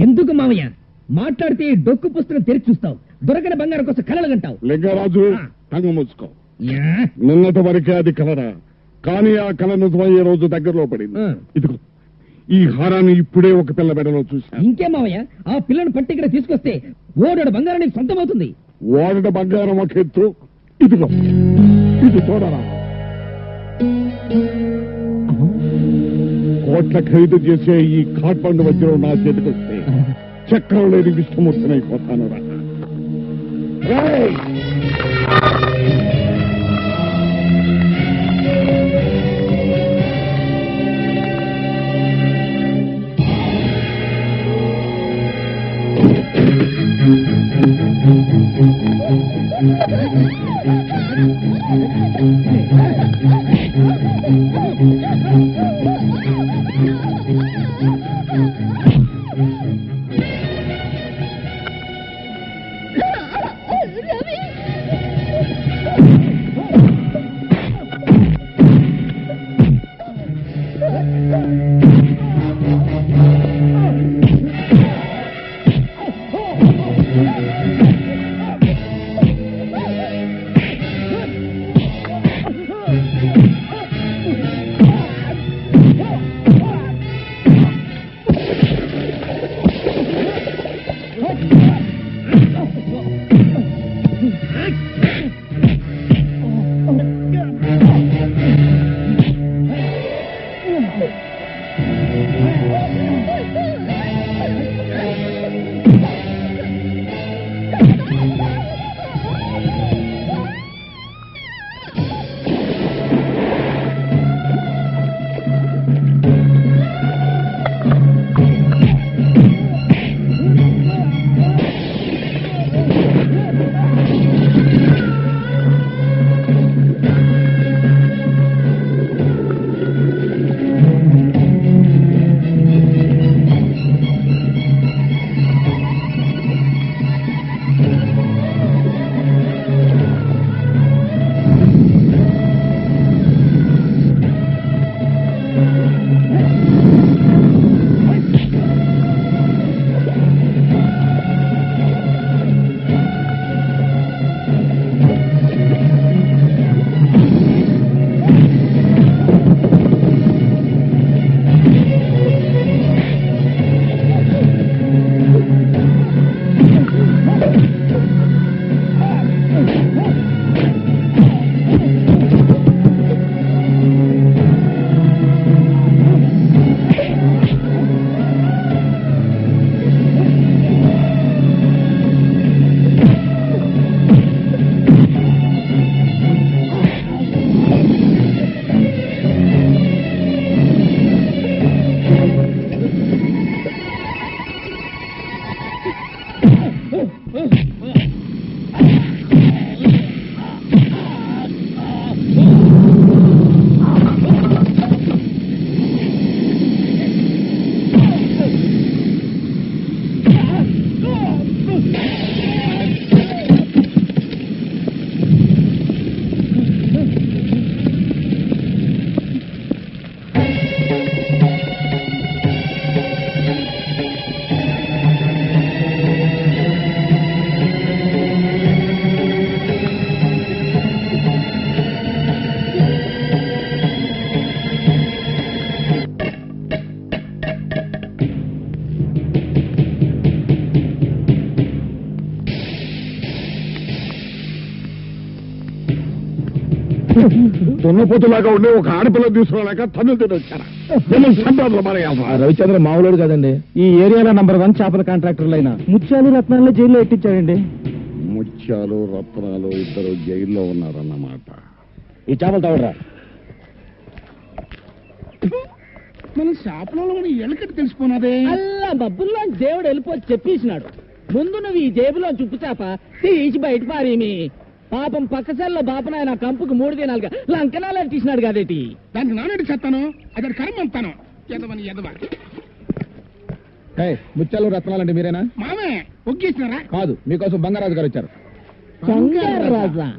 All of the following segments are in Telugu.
ఎందుకు మావయ్య మాట్లాడితే డొక్కు పుస్తకం తెరిచి చూస్తావు, దొరకని బంగారం కోసం కలలు గంటావు. లింగరాజు తంగు మూసుకో. నిన్నటి వరకే అది కలరా, కానీ ఆ కళ నిజమయ్యే రోజు దగ్గరలో పడింది. ఇదిగో ఈ హారాన్ని ఇప్పుడే ఒక పిల్ల బెడలో చూసా. ఇంకే మావయ్య, ఆ పిల్లని పట్టి ఇక్కడ తీసుకొస్తే ఓడోడు బంగారం నీకు సొంతమవుతుంది. ఓడట బంగారం ఒక ఎత్తు, ఇదిగో ఇది చూడరా. కోట్ల ఖరీదు చేసే ఈ కాట్పండు వజ్రం నా చేతికొస్తే చక్రం లేని విష్ణుమూర్తినైపోతాను రా. దున్నపోతులాగా ఉండే ఒక ఆడపిల్ల తీసుకురాలేక తన్నులు తిని వచ్చారా? రవిచంద్ర మామూలు కదండి, ఈ ఏరియాలో నంబర్ 1 చేపల కాంట్రాక్టర్లు అయినా ముత్యాలు రత్నాల్లో జైల్లో ఎట్టించాడండి. ముత్యాలు రత్నాలు ఇద్దరు జైల్లో ఉన్నారన్నమాట. ఈ చేపలు తవడరా మన షాపులో ఎలకటి తెలిసిపోయినదే. అల్లా బబ్బుల్లో దేవుడు వెళ్ళిపోయి చెప్పేసినాడు, ముందు నువ్వు ఈ జేబులో చుప్పు చేప తీసి బయట పారేమి. పాపం పక్కసల్లో బాపనాయన కంపుకు 3 దినాలుగా లంకనాలు తీసినాడు కదేటి. దానికి నానటి చెత్తాను, అది కర్మ అంతాను. ఎదవని ఎదవ. ముత్యాలు రత్నాలంటే మీరేనా? మామే ఒగ్గేసినారా? కాదు, మీకోసం బంగారాజు గారు వచ్చారు. బంగారాజా?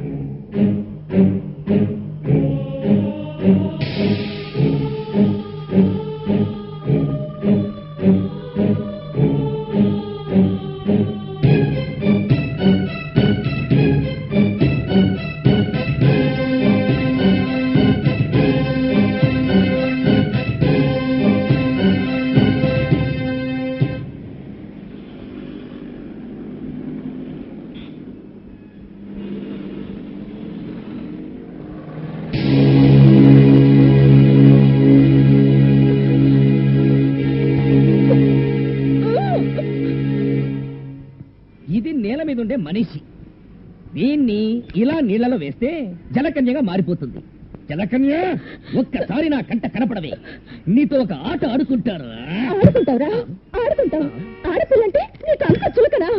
మీద ఉండే మనిషి. దీన్ని ఇలా నీళ్లలో వేస్తే జలకన్యగా మారిపోతుంది. జలకన్య, ఒక్కసారి నా కంట కనపడవే, నీతో ఒక ఆట ఆడుకుంటారు. ఆడుకుంటావురా? ఆడుకుంటావు? ఆడపిల్లంటే నీకు అంత చులకనా?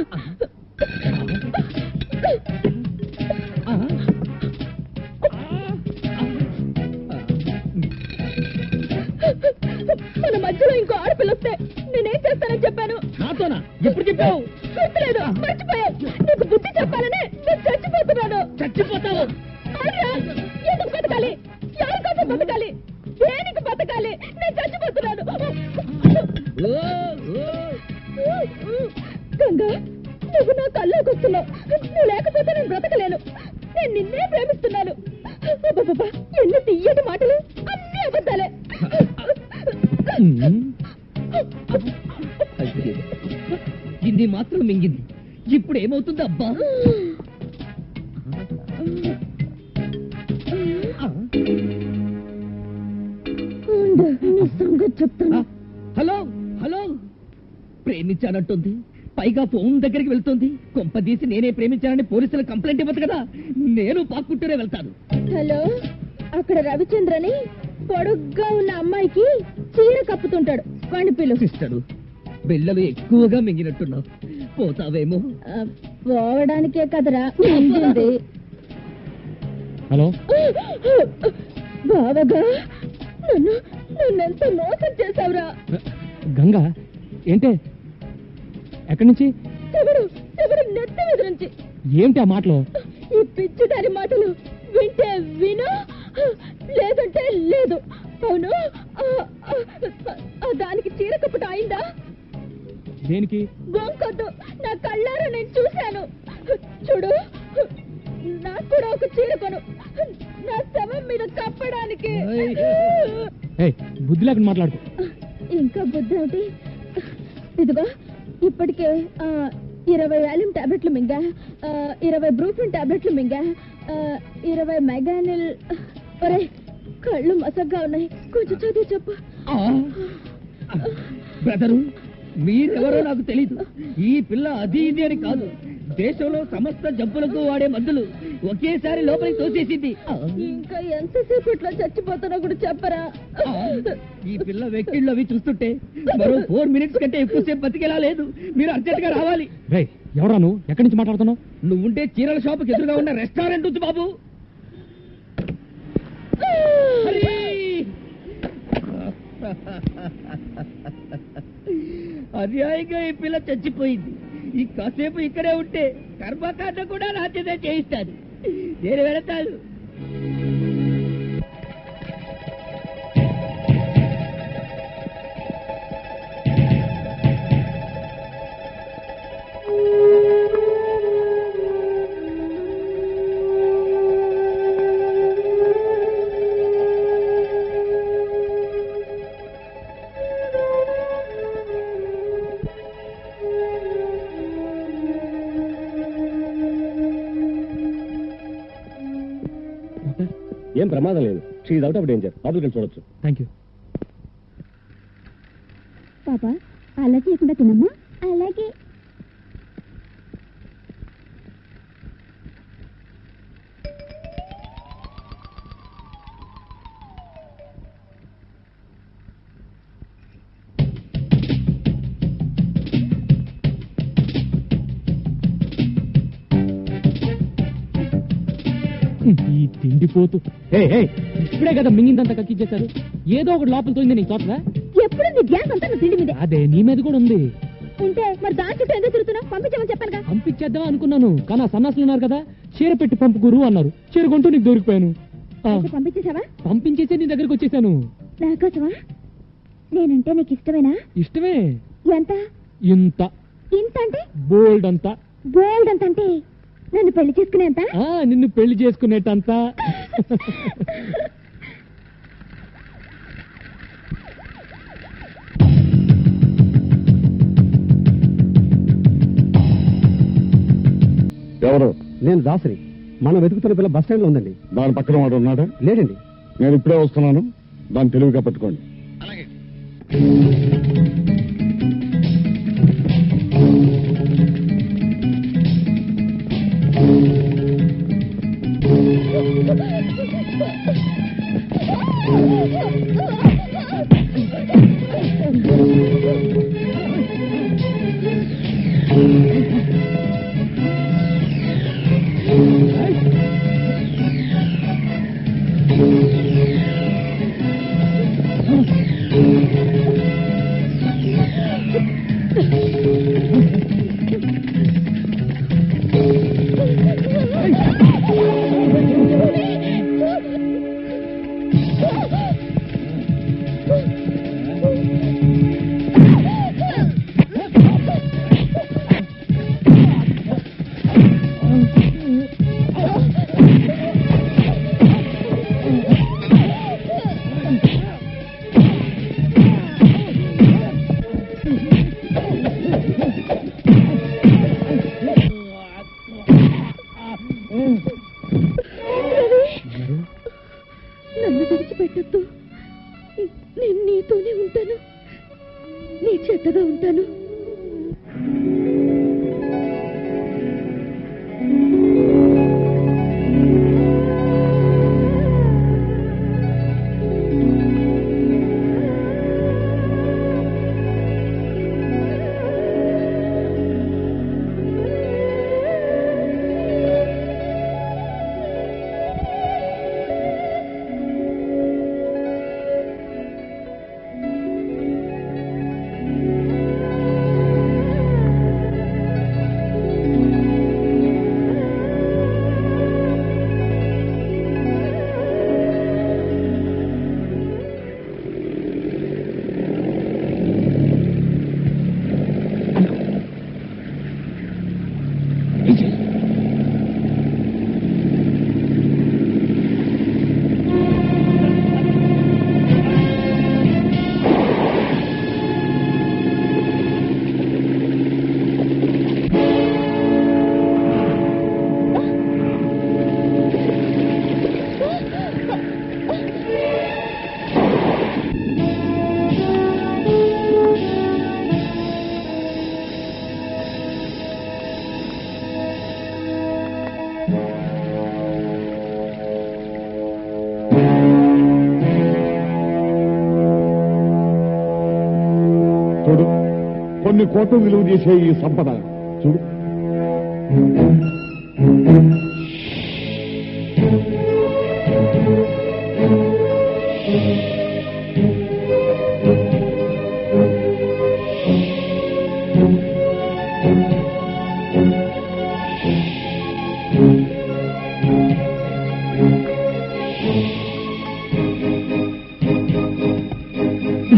మన మధ్యలో ఇంకో ఆడపిల్ల వస్తే నేనేం చేస్తానని చెప్పాను? నాతోనా? ఎప్పుడు చెప్పావు? గుర్తులేదు, మర్చిపోయావు. నీకు బుద్ధి చెప్పాలనే నేను చచ్చిపోతున్నాను. చచ్చిపోతావు? అవునురా. ఎందుకు బతకాలి? ఎవరి కోసం బతకాలి? దేనికి బతకాలి? నేను చచ్చిపోతున్నాను. గంగా, నువ్వు నా కల్లోకి వస్తున్నావు. నువ్వు లేకపోతే నేను బ్రతకలేను. నేను నిన్నే ప్రేమిస్తున్నాను. అబ్బబ్బబ్బా, ఎన్ని తీయటి మాటలు, అన్ని అబద్ధాలే. ఇది మాత్రం మింగింది. ఇప్పుడు ఏమవుతుంది అబ్బా? నీ సంగతి చెప్తాను. హలో హలో, ప్రేమించానంటుంది, పైగా ఫోన్ దగ్గరికి వెళ్తుంది. కొంపదీసి నేనే ప్రేమించానని పోలీసులు కంప్లైంట్ ఇవ్వదు కదా. నేను పాక్కుంటూనే వెళ్తాను. హలో, అక్కడ రవిచంద్రని పొడుగ్గా ఉన్న అమ్మాయికి చీర కప్పుతుంటాడు. వాణ్ణి పిలు. సిస్టరు, బిళ్ళలు ఎక్కువగా మింగినట్టున్నావు, పోతావేమో. పోవడానికే కదరా మింగింది. హలో, బావగా, నన్నెంత మోసం చేశావురా. గంగా, ఏంటే? ఎక్కడి నుంచి? చెవుడు నెత్తి మీద నుంచి. ఏమిటి ఆ మాటలు? ఈ పిచ్చిదారి మాటలు వింటే విను, లేదంటే లేదు. అవును, దానికి చీర కప్పటం అయిందా? దేనికి? గొంకొద్దు, నా కళ్ళారా నేను చూశాను. చూడు, నాకు కూడా ఒక చీర కొను, నా శవం మీద కప్పడానికి. బుద్ధి లేకుండా మాట్లాడుకో. ఇంకా బుద్ధి ఏమిటి? ఇదిగో, ఇప్పటికే 20 వాల్యూమ్ టాబ్లెట్లు మింగా, 20 బ్రూఫిన్ టాబ్లెట్లు మింగా, 20 మెగానిల్. ఒరే, కళ్ళు మసగ్గా ఉన్నాయి, కొంచెం చదివి చెప్పు. బ్రదరు, మీరెవరో నాకు తెలీదు. ఈ పిల్ల అది ఇది అని కాదు, దేశంలో సమస్త జబ్బులకు వాడే మందులు ఒకేసారి లోపలికి తోసేసింది. ఇంకా ఎంతసేపట్లో చచ్చిపోతానో కూడా చెప్పరా? ఈ పిల్ల వెక్కిళ్ళు అవి చూస్తుంటే మరో 4 మినిట్స్ కంటే ఎక్కువసేపు బతికేలా లేదు. మీరు అర్జెంట్ గా రావాలి. ఎవరా నువ్వు? ఎక్కడి నుంచి మాట్లాడుతున్నావు? నువ్వుంటే చీరల షాపుకి ఎదురుగా ఉన్న రెస్టారెంట్ ఉంది బాబు. అన్యాయంగా ఈ పిల్ల చచ్చిపోయింది. ఈ కాసేపు ఇక్కడే ఉంటే కర్మకాండ కూడా నా చేతే చేయిస్తాను. నేను వెళతాను. ఏం ప్రమాదం లేదు. She's out of danger. లోపలికి చూడొచ్చు. Thank you. పాపా, అలా చేయకుండా తినమ్మా. అలాగే. ఈ తిండిపోతూ ఇప్పుడే కదా మింగిందంతా కక్కిచ్చేశారు. ఏదో ఒకటి లోపల తోయింది. నీకు తోటదా? ఎప్పుడు నీ గ్యాస్ అంతా నా తిండి మీద. అదే నీ మీద కూడా ఉంది. ఉంటే మరి దాని చుట్టూ ఎందుకు తిరుగుతున్నావు? పంపించమని చెప్పాను. పంపించేద్దాం అనుకున్నాను, కానీ ఆ సన్నాసులు ఉన్నారు కదా, చీర పెట్టి పంపుకురు అన్నారు. చీర కొంటూ నీకు దొరికిపోయాను. పంపించేసావా? పంపించేసే నీ దగ్గరికి వచ్చేసాను. నాకోసమా? నేనంటే నీకు ఇష్టమేనా? ఇష్టమే. ఎంత? ఇంత. ఇంత అంటే? బోల్డ్ అంతా. బోల్డ్ అంత అంటే నన్ను పెళ్లి చేసుకునేంత? నిన్ను పెళ్లి చేసుకునేటంతా. ఎవరు? నేను దాసరి. మనం వెతుకుతున్న పిల్ల బస్ స్టాండ్ లో ఉందండి. దాని పక్కన వాడు ఉన్నాడా? లేదండి. నేను ఇప్పుడే వస్తున్నాను. దాన్ని తెలివిగా పట్టుకోండి. నన్ను విడిచిపెట్టద్దు. నేను నీతోనే ఉంటాను, నీ చెట్టగా ఉంటాను. చూడు, కొన్ని కోట్లు విలువ చేసే ఈ సంపద చూడు.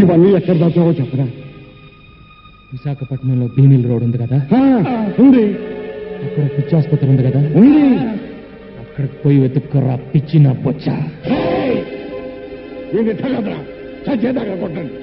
ఇవన్నీ ఎక్కడ దాచావో చెప్పరా? విశాఖపట్నంలో భీమిల్ రోడ్ ఉంది కదా, ఉంది. అక్కడ పిచ్చి ఆసుపత్రి ఉంది కదా, ఉంది. అక్కడికి పోయి వెతుక్కురా పిచ్చి నా బొచ్చ. వీడిని తగదరా, చచ్చేదాకా కొట్టండి.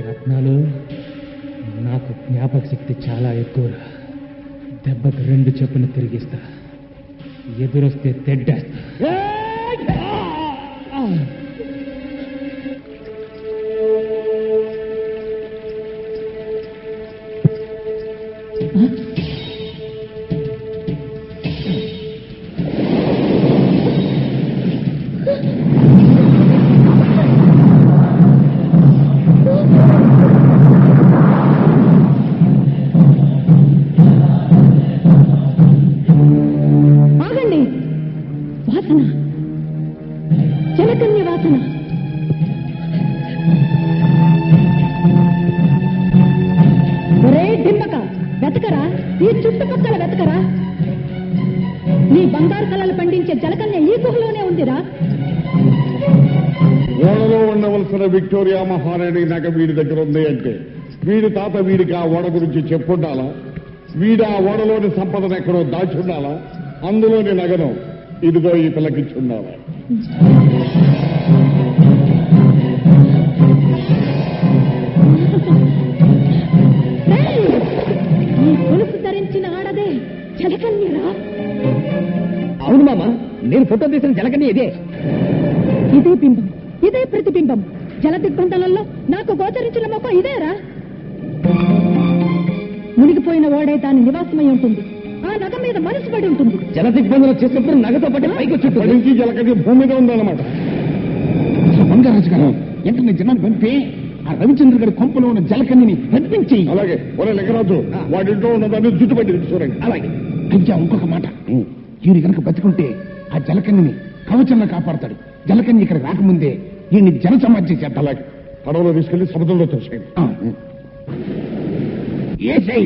రత్నాలు, నాకు జ్ఞాపక శక్తి చాలా ఎక్కువ. దెబ్బకు 2 చెప్పున తిరిగిస్తా, ఎదురొస్తే తెడ్డేస్తా. ఆగండి, వాసన, జలకన్య వాసన. ఒరే దిమ్మక, వెతకరా, ఈ చుట్టుపక్కల వెతకరా. నీ బంగారు కళలు పండించే జలకన్య ఈ గుహలోనే ఉందిరా. ఓడలో ఉండవలసిన విక్టోరియా మహారాణి నగ వీడి దగ్గర ఉంది అంటే వీడి తాత వీడికి ఆ ఓడ గురించి చెప్పుండాలా? వీడు ఆ ఓడలోని సంపదను ఎక్కడో దాచుండాలా? అందులోని నగను ఇదిగో ఈ పిల్లకిచ్చుండాలా? ఈ గొలుసు ధరించిన ఆడదే జలకన్యరా. అవును మామ, నేను ఫోటో తీసిన జలకన్య ఇదే. ఇదే బింబం, ఇదే ప్రతిబింబం. జల దిగ్బంధనంలో నాకు గోచరించిన మొక్క ఇదేరా. మునిగిపోయిన ఓడే దాని నివాసమై ఉంటుంది. ఆ నగ మీద మనసు పడి ఉంటుంది. జల దిగ్బంధనం చేసినప్పుడు నగతో పాటు పైకి వచ్చి జలకటి భూమి మీద ఉందన్నమాట. బంగారాజు గారు వెంటనే జనాన్ని పంపి ఆ రవిచంద్ర గారి కొంపలో ఉన్న జలకన్నిని పంపించి. అలాగే ఒరే లింగరాజు, వాడింట్లో ఉన్నదాన్ని జుట్టు పెట్టి చూడండి. అలాగే అయ్యా, ఇంకొక మాట, ఈయన కనుక బతికుంటే ఆ జలకన్నిని కవచంలో కాపాడతాడు. జలకన్య ఇక్కడ రాకముందే ఈయన్ని జన సమాధి చేద్దాం. అలాగే పడవలో తీసుకెళ్లి సముద్రంలో చూసేయండి. ఏసై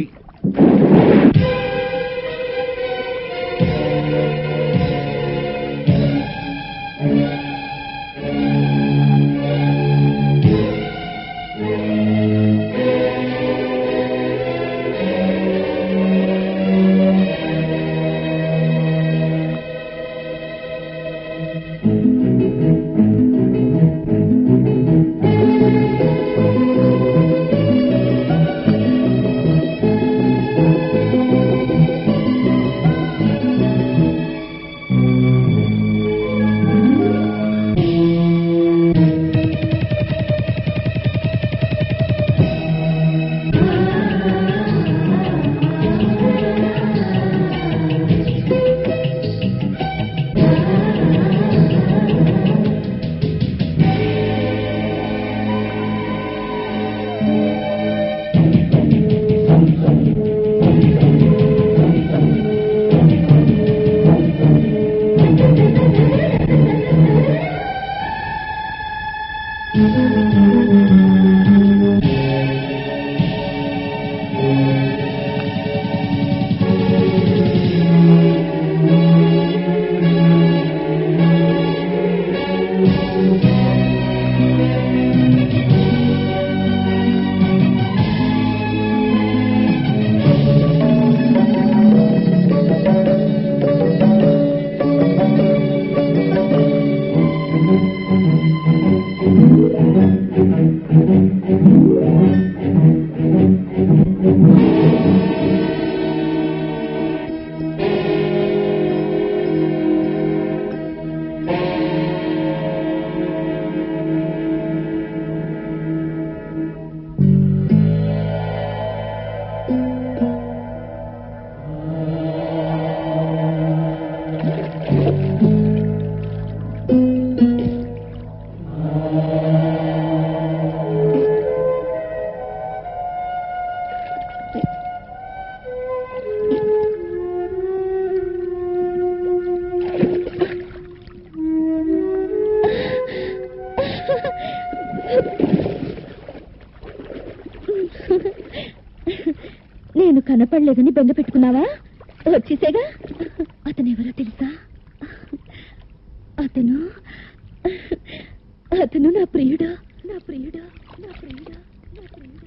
నేను కనపడలేదని బెంగ పెట్టుకున్నావా? వచ్చేసేగా. అతనెవరో తెలుసా? అతను అతను నా ప్రియుడు, నా ప్రియుడు, నా ప్రియుడు, నా ప్రియుడు.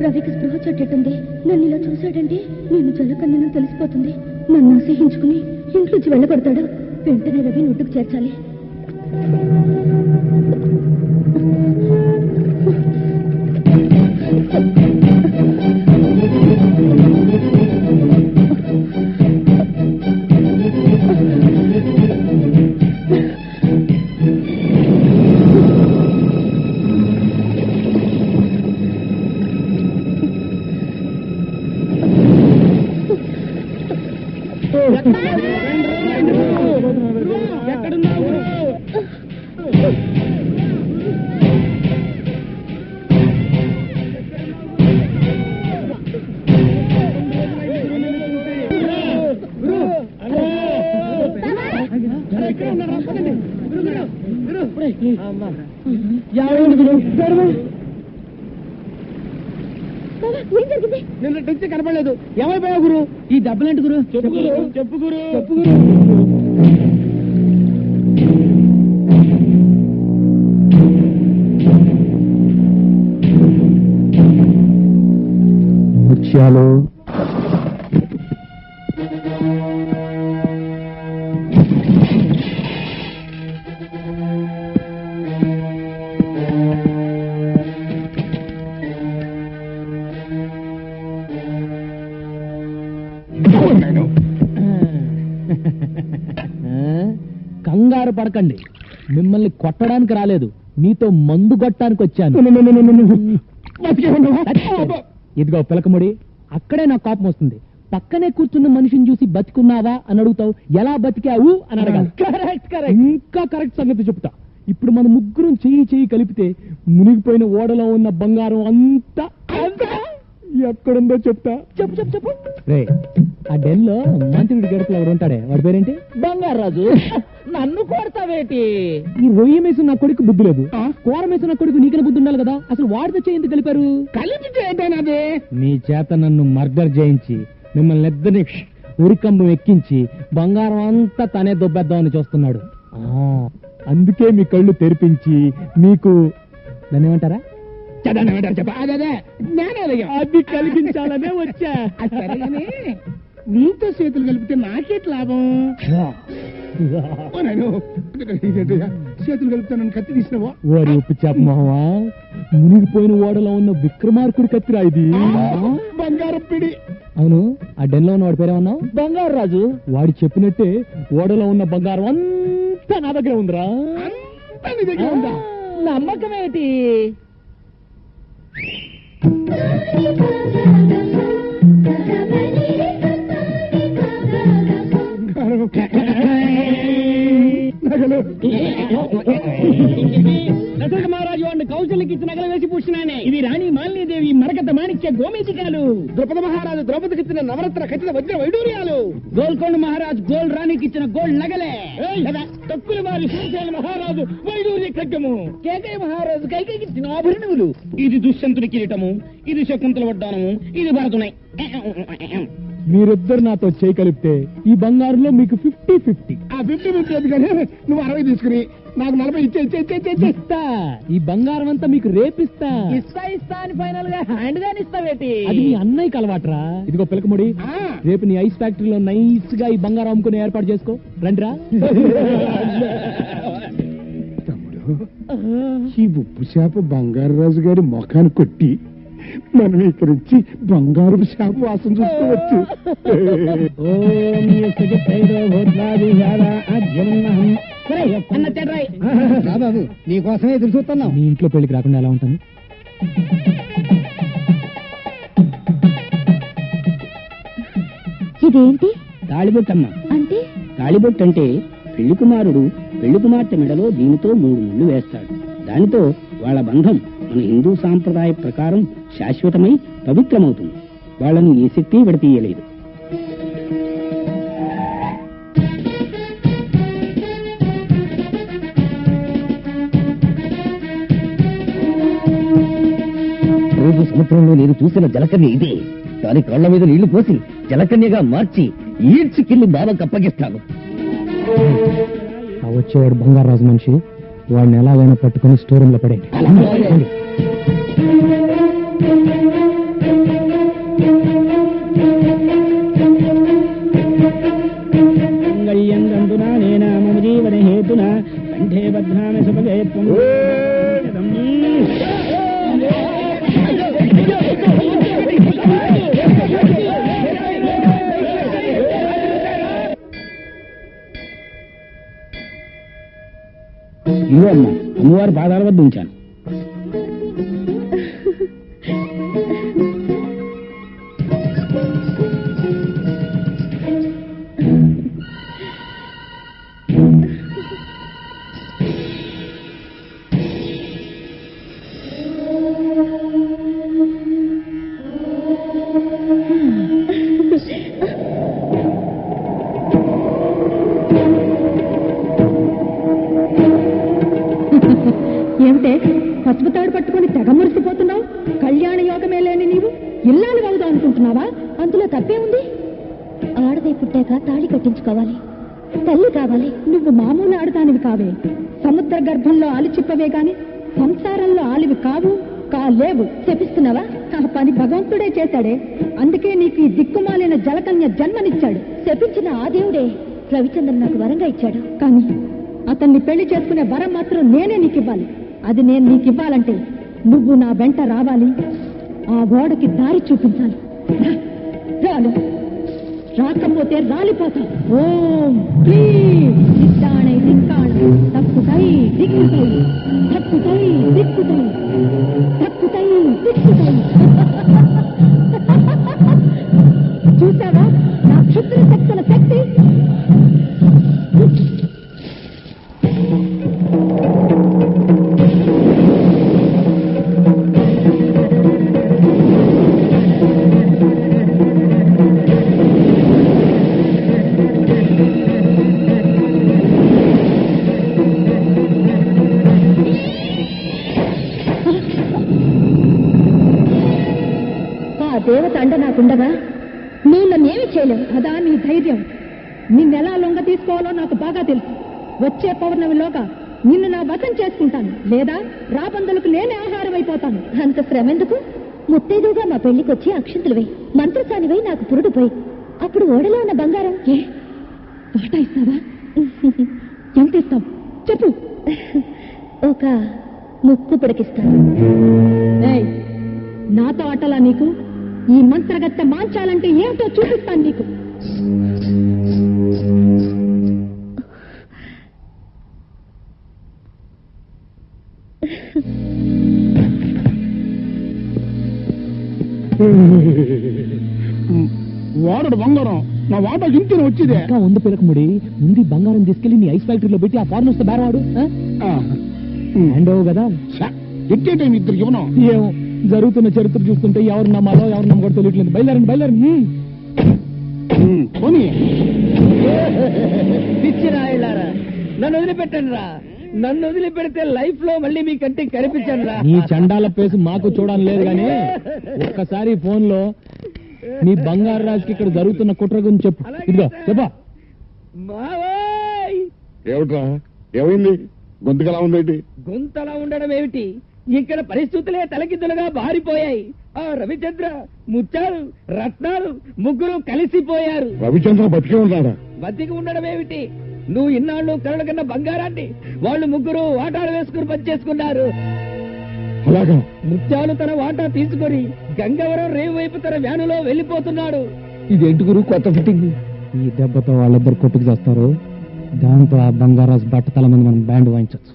రవికి స్పృహ చెట్టేటుంది. నన్ను ఇలా చూశాడంటే నేను జలకన్యను తెలిసిపోతుంది. నన్ను అసహించుకుని ఇంట్లోంచి వెళ్ళగొడతాడు. వెంటనే రవి నుట్టుకు చేర్చాలి. నిన్న టెన్త్ కనపడలేదు. ఏమైపోయా గురు? ఈ దెబ్బలేంటి గురు? చెప్పు గురు, చెప్పు గురు, చెప్పు గురు. ముత్యాలు కంగారు పడకండి, మిమ్మల్ని కొట్టడానికి రాలేదు, మీతో మందు కొట్టడానికి వచ్చాను. ఇదిగో పిలకముడి, అక్కడే నాకు కోపం వస్తుంది. పక్కనే కూర్చున్న మనిషిని చూసి బతికున్నావా అని అడుగుతావు, ఎలా బతికావు అని అడగాలి. ఇంకా కరెక్ట్ సంగతి చెప్తా. ఇప్పుడు మన ముగ్గురం చెయ్యి కలిపితే మునిగిపోయిన ఓడలో ఉన్న బంగారం అంతా ఎక్కడుందో చెప్తా. చెప్పు. రే, ఆ డెన్ లో మంత్రుడి గడపలో ఎవరు ఉంటాడే, వాడి పేరేంటి? బంగారాజు. నన్ను కొడతావేటి? ఈ రొయ్య మేసు నా కొడుకు బుద్ధి లేదు, కూర మేసు నా కొడుకు నీకనే బుద్ధి ఉండాలి కదా. అసలు వాడితో చేయి ఎందుకు కలిపారు? కలిపితే ఏంటైనాది? మీ చేత నన్ను మర్డర్ చేయించి మిమ్మల్ని ఇద్దరిని ఉరికంబం ఎక్కించి బంగారం అంతా తనే దొబ్బేద్దామని చూస్తున్నాడు. అందుకే మీ కళ్ళు తెరిపించి మీకు దాన్ని ఏమంటారా అది కలిగించాలనే వచ్చా. నీతో చేతులు కలిపితే నాకేట్ లాభం? చేతులు కలుపుతానని కత్తి తీసినవా? వారి ఉప్పు చెప్పమా, మునిగిపోయిన ఓడలో ఉన్న విక్రమార్కుడి కత్తిరా ఇది. బంగారం పిడి. అవును, ఆ డెన్ లో ఉన్న వాడి పేరేమన్నావు? బంగారు రాజు. వాడి చెప్పినట్టే ఓడలో ఉన్న బంగారం అంతా నా దగ్గర ఉందిరా. అంతా నీ దగ్గర ఉందా? నమ్మకమేటి? దశరథ మహారాజు వాడిని కౌశల్యకి ఇచ్చి నగలు వేసి పూసినానే. ఇవి రాణి మాలినీదేవి మరకత మాణిక్య గోమేతికాలు. ద్రౌపద మహారాజు ద్రౌపదికి ఇచ్చిన నవరత్న ఖచ్చిత వజ్ర వైడూర్యాలు. గోల్కొండ మహారాజు గోల్ రాణికి ఇచ్చిన గోల్డ్ నగలే. తక్కువ వారి శ్రీశైల మహారాజు వైడూర్య ఖడ్గము. కేకయ్య మహారాజు కైకేయికి ఇచ్చిన ఆభరణములు. ఇది దుష్యంతుడి కిరీటము, ఇది శకుంతల వడ్డానము, ఇది భరతునై. మీరిద్దరు నాతో చేయి కలిపితే ఈ బంగారులో మీకు 50-50. ఆ 50-50 ఎందుకని నువ్వు 60 తీసుకుని నాకు 40 ఇస్తా. ఈ బంగారం అంతా మీకు రేపిస్తా. ఇస్తా అని ఫైనల్ గా హ్యాండ్ గాని ఇస్తావేటి? అది మీ అన్నయ్యకి అలవాట్రా. ఇదిగో పిలకముడి, రేపు నీ ఐస్ ఫ్యాక్టరీలో నైస్ గా ఈ బంగారం అమ్ముకునే ఏర్పాటు చేసుకో. రండిరా. తమ్ముడు, ఈ ఉప్పు చేప బంగారు రాజు గారి ముఖాన్ని కొట్టి మనం ఇక్కడ నుంచి బంగారు చేప వాసన చూసుకోవచ్చు. బాబు నీకోసమే ఎదురు చూస్తున్నాం. నీ ఇంట్లో పెళ్లికి రాకుండా ఎలా ఉంటాను? ఇదేంటి? తాళిబొట్టమ్మా. అంటే తాళిబొట్టు అంటే పెళ్లి కుమారుడు పెళ్లి కుమార్తె మెడలో దీనితో 3 ముళ్ళు వేస్తాడు. దానితో వాళ్ళ బంధం మన హిందూ సాంప్రదాయ ప్రకారం శాశ్వతమై పవిత్రమవుతుంది. వాళ్ళని ఏ శక్తి విడతీయలేదు. రోజు సముద్రంలో నేను చూసిన జలకన్య ఇదే. దాని కళ్ళ మీద నీళ్లు పోసి జలకన్యగా మార్చి ఈడ్చికెళ్లి బావకు అప్పగిస్తాను. వచ్చేవాడు బంగారాజు మనిషి, వాడిని ఎలాగైనా పట్టుకుని స్టోర్ రూమ్ లో పడేయండి. జీవన హేతున కంఠే బధ్నామి సుపజయత్వం. ఇవో అమ్మా, అమ్మవారి పాదాల వద్ద ఉంచాను. ఏమిటే పసుపు తాడు పట్టుకుని తెగ మురిసిపోతున్నావు? కళ్యాణ యోగమే లేని నీవు ఇల్లాలు అవుదాం అనుకుంటున్నావా? అందులో తప్పే ఉంది. ఆడదే పుట్టాక తాళి కట్టించుకోవాలి, తల్లి కావాలి. నువ్వు మామూలు ఆడదానివి కావే. సముద్ర గర్భంలో ఆలిచిప్పవే గాని సంసారంలో ఆలివి కాలేవు. శపిస్తున్నావా? ఆ పని భగవంతుడే చేశాడే. అందుకే నీకు ఈ దిక్కుమాలిన జలకన్య జన్మనిచ్చాడు. శపించిన ఆ దేవుడే రవిచంద్రన్ నాకు వరంగా ఇచ్చాడు. కానీ అతన్ని పెళ్లి చేసుకునే వరం మాత్రం నేనే నీకు ఇవ్వాలి. అది నేను నీకు ఇవ్వాలంటే నువ్వు నా వెంట రావాలి, ఆ ఓడకి దారి చూపించాలి. రాను. రాకపోతే రాలిపోతాం. ఓం క్లీం సిద్ధాణై దిక్కాణ తక్కుతై దిక్కుతై తక్కుతై దిక్కుతై తక్కుతై దిక్కుతై. చూసావా నా క్షుద్ర శక్తుల శక్తి? దేవత అండ నాకుండగా నువ్వు నన్నేమి చేయలేవు. అదా నీ ధైర్యం. నిన్నెలా లొంగ తీసుకోవాలో నాకు బాగా తెలుసు. వచ్చే పౌర్ణమిలోగా నిన్ను నా వశం చేసుకుంటాను, లేదా రాబందులకు నేనే ఆహారం అయిపోతాను. అంత శ్రమెందుకు? ముత్తైదుగా మా పెళ్లికి వచ్చి అక్షంతలు వేయి, మంత్రసానివై నాకు పురుడు పోయి, అప్పుడు ఓడలో ఉన్న బంగారం వాటా ఇస్తావా? ఎంత ఇస్తావు చెప్పు. ఒక ముక్కు పిడకిస్తాను. నాతో ఆటలా నీకు? ఈ మంత్రగత్తె మాంచాలంటే ఏమిటో చూపిస్తాను నీకు. వాడడు బంగారం నా వాటా ఇంటిని వచ్చిదే. ఇంకా ఉంది పిలకముడి. ముందు బంగారం తీసుకెళ్లి నీ ఐస్ ఫ్యాక్టరీలో పెట్టి ఆ ఫారినర్స్ తో బేరవాడు. హ్యాండ్ ఓవర్ కదా. ఎట్టే టైం ఇద్దరు ఇవ్వను. ఏమో జరుగుతున్న చరిత్ర చూస్తుంటే ఎవరు నమ్మాలో ఎవరు నమ్మకూడదు తెలియట్లేదు. బయలుదేరండి. పిచ్చిరాయిలారా, నన్ను వదిలిపెట్టండి రా. నన్ను వదిలిపెడితే లైఫ్ లో మళ్ళీ మీ కంటికి కనిపించండి రా. నీ చండాల పేసు మాకు చూడాలని లేదు గానీ ఒక్కసారి ఫోన్ లో నీ బంగారు రాజుకి ఇక్కడ జరుగుతున్న కుట్ర గురించి చెప్పు. ఇదిగో చెప్పా. ఏమిట్రా ఏమైంది? గొంతుకలా ఉందేంటి? గొంతలా ఉండడం ఏమిటి? ఇక్కడ పరిస్థితులే తలకిద్దులుగా బారిపోయాయి. ఆ రవిచంద్ర, ముత్యాలు, రత్నాలు ముగ్గురు కలిసిపోయారు. రవిచంద్ర బతికే ఉన్నాడా? బతికి ఉండడం ఏమిటి? నువ్వు ఇన్నాళ్ళు కరడు కన్నా బంగారాన్ని వాళ్ళు ముగ్గురు వాటాలు వేసుకుని పనిచేసుకున్నారు. అలాగా? ముత్యాలు తన వాటా తీసుకొని గంగవరం రేవు వైపు తన వ్యానులో వెళ్లిపోతున్నాడు. ఇదేంటి గురు కొత్త ఫిట్టింగ్? ఈ దెబ్బతో వాళ్ళిద్దరు కొట్టుకు చేస్తారు. దాంతో ఆ బంగారాజు బట్టతల మంది మనం బ్యాండ్ వాయించచ్చు.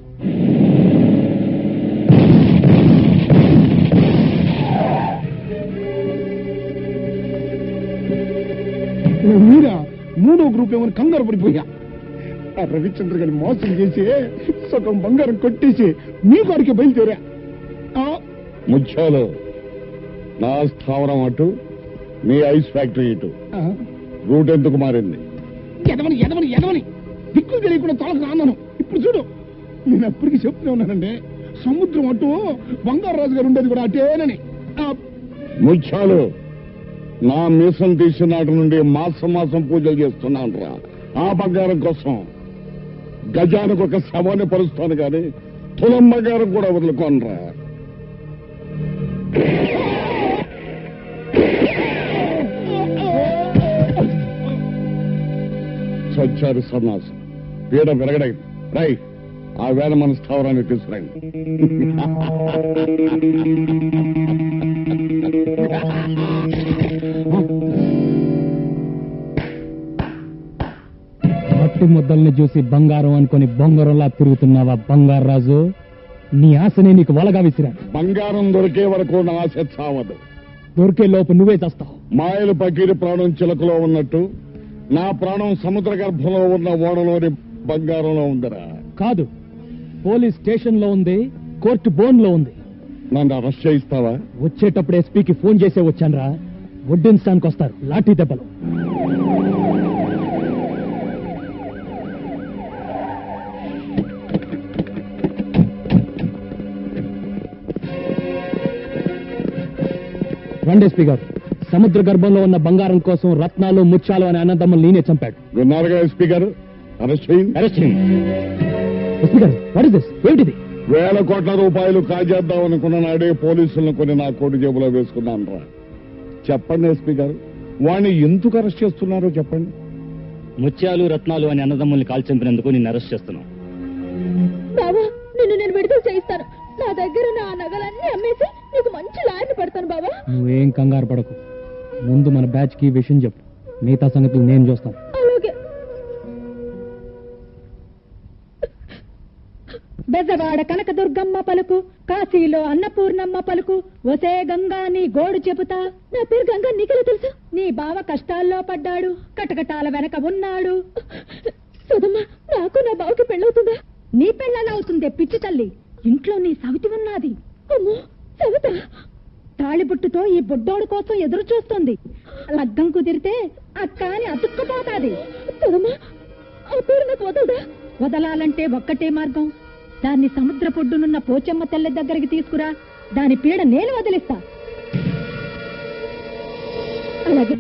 మీరా మూడో గ్రూప్ ఏమని కంగారు పడిపోయా. ఆ రవిచంద్ర గారిని మోసం చేసి సగం బంగారం కొట్టేసి మీ వాడికి బయలుదేరా. ముత్యాలు, నా స్థావరం అటు, మీ ఐస్ ఫ్యాక్టరీ ఇటు. రూట్ ఎందుకు మారింది? ఎదవని దిక్కులు తెలియకుండా తొలగ రాన్నాను. ఇప్పుడు చూడు, నేను అప్పటికి చెప్తూనే ఉన్నానండి, సముద్రం అటు బంగారు రాజు గారు ఉండేది కూడా అటేనని. ముత్యాలు, నా మీసం తీసిన నాటి నుండి మాసం పూజలు చేస్తున్నాను రా. ఆ బంగారం కోసం గజానికి ఒక శవాన్ని పరుస్తాను కానీ తులం బంగారం కూడా వదులుకోనరా. సచ్చారు సన్నాసం, పీడ విరగడైంది. రై, ఆ వేళ మన స్థావరాన్ని తీసుకురండి. మట్టి ముద్దల్ని చూసి బంగారం అనుకుని బొంగరంలా తిరుగుతున్నావా బంగారు రాజు? నీ ఆశనే నీకు వలగా విసిరాను. బంగారం దొరికే వరకు నా ఆశ చావదు. దొరికే లోపు నువ్వే చేస్తావు. మాయలు పకీరి ప్రాణం చిలకలో ఉన్నట్టు నా ప్రాణం సముద్ర గర్భంలో ఉన్న ఓడలోని బంగారంలో ఉందరా. కాదు, పోలీస్ స్టేషన్ లో ఉంది, కోర్టు బోన్ లో ఉంది. నన్ను అరెస్ట్ చేయిస్తావా? వచ్చేటప్పుడు ఎస్పీకి ఫోన్ చేసే వచ్చానరా. వడ్డించడానికి వస్తారు లాఠీ దెబ్బలు. రండి ఎస్పీ గారు. సముద్ర గర్భంలో ఉన్న బంగారం కోసం రత్నాలు ముత్యాలు అనే అన్నదమ్ములు నేనే చంపాడు. విన్నారుగా ఎస్పీ గారు, అరెస్ట్ చేయండి. ఎస్పీ గారు, వాట్ ఇస్ దిస్? ఏమిటిది? వేల కోట్ల రూపాయలు కాజేద్దాం అనుకున్న నాడే పోలీసులను కొని నా కోటి జేబులో వేసుకున్నాను రా. చెప్పండి ఎస్పీ గారు, వాణ్ణి ఎందుకు అరెస్ట్ చేస్తున్నారో చెప్పండి. ముత్యాలు రత్నాలు అనే అన్నదమ్ముల్ని కాల్ చంపినందుకు నిన్ను అరెస్ట్ చేస్తున్నాం. బాబా, నిన్ను నేను విడుదల చేయిస్తాను. నా దగ్గర నా నగలన్నీ అమ్మేసి నీకు మంచి లాయర్ని పెడతాను బాబా. నువ్వేం కంగారు పడకు. ముందు మన బ్యాచ్ కి విషయం చెప్పు. మిగతా సంగతులు నేను చూస్తాను. అలాగే. బెజవాడ కనకదుర్గమ్మ పలుకు, కాశీలో అన్నపూర్ణమ్మ పలుకు, ఒసే గంగా నీ గోడు చెబుతా. నా పేరు గంగా, నీకెలా తెలుసు? నీ బావ కష్టాల్లో పడ్డాడు, కటకటాల వెనక ఉన్నాడు. సుధమ్మ, నాకు నా బావకి పెళ్ళవుతుందా? నీ పెళ్ళలవుతుందే పిచ్చి తల్లి. ఇంట్లో నీ సవితి ఉన్నది. అమ్మో, సవిత తాళిబుట్టుతో ఈ బుడ్డోడు కోసం ఎదురు చూస్తుంది. లగ్గం కుదిరితే అక్క అని అతుక్కుపోతాది. సుధమ్మ, ఆ పేరు నాకు వదలదా? వదలాలంటే ఒక్కటే మార్గం. దాన్ని సముద్ర పొడ్డునున్న పోచమ్మ తల్లి దగ్గరికి తీసుకురా. దాని పీడ నేను వదిలిస్తా. అలాగే.